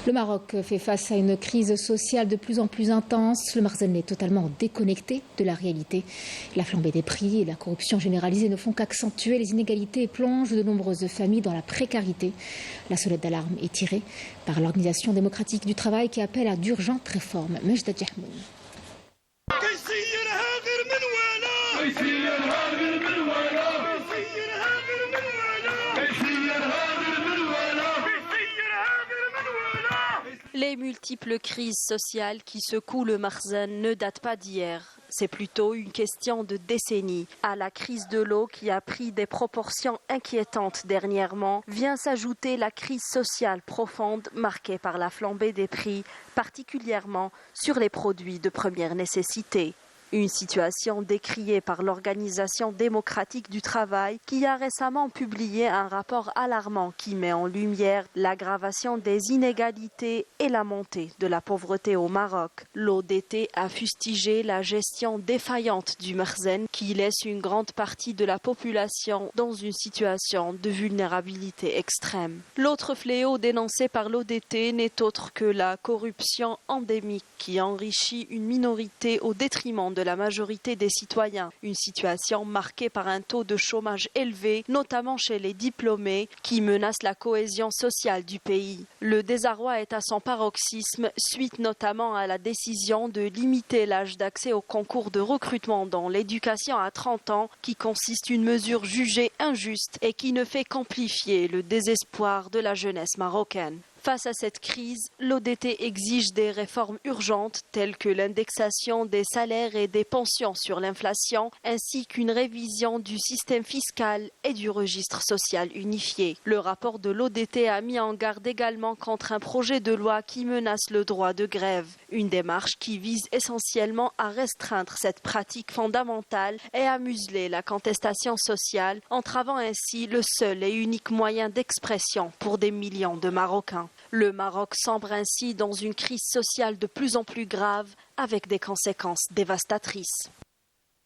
Le Maroc fait face à une crise sociale de plus en plus intense. Le Marzane est totalement déconnecté de la réalité. La flambée des prix et la corruption généralisée ne font qu'accentuer les inégalités et plongent de nombreuses familles dans la précarité. La sonnette d'alarme est tirée par l'Organisation démocratique du travail qui appelle à d'urgentes réformes. Mejda Djahmoun. Les multiples crises sociales qui secouent le Marzane ne datent pas d'hier. C'est plutôt une question de décennies. À la crise de l'eau qui a pris des proportions inquiétantes dernièrement, vient s'ajouter la crise sociale profonde marquée par la flambée des prix, particulièrement sur les produits de première nécessité. Une situation décriée par l'Organisation démocratique du travail qui a récemment publié un rapport alarmant qui met en lumière l'aggravation des inégalités et la montée de la pauvreté au Maroc. L'ODT a fustigé la gestion défaillante du Marzane qui laisse une grande partie de la population dans une situation de vulnérabilité extrême. L'autre fléau dénoncé par l'ODT n'est autre que la corruption endémique qui enrichit une minorité au détriment de la majorité des citoyens. Une situation marquée par un taux de chômage élevé, notamment chez les diplômés, qui menace la cohésion sociale du pays. Le désarroi est à son paroxysme, suite notamment à la décision de limiter l'âge d'accès au concours de recrutement dans l'éducation à 30 ans, qui consiste une mesure jugée injuste et qui ne fait qu'amplifier le désespoir de la jeunesse marocaine. Face à cette crise, l'ODT exige des réformes urgentes telles que l'indexation des salaires et des pensions sur l'inflation, ainsi qu'une révision du système fiscal et du registre social unifié. Le rapport de l'ODT a mis en garde également contre un projet de loi qui menace le droit de grève. Une démarche qui vise essentiellement à restreindre cette pratique fondamentale et à museler la contestation sociale, entravant ainsi le seul et unique moyen d'expression pour des millions de Marocains. Le Maroc sombre ainsi dans une crise sociale de plus en plus grave avec des conséquences dévastatrices.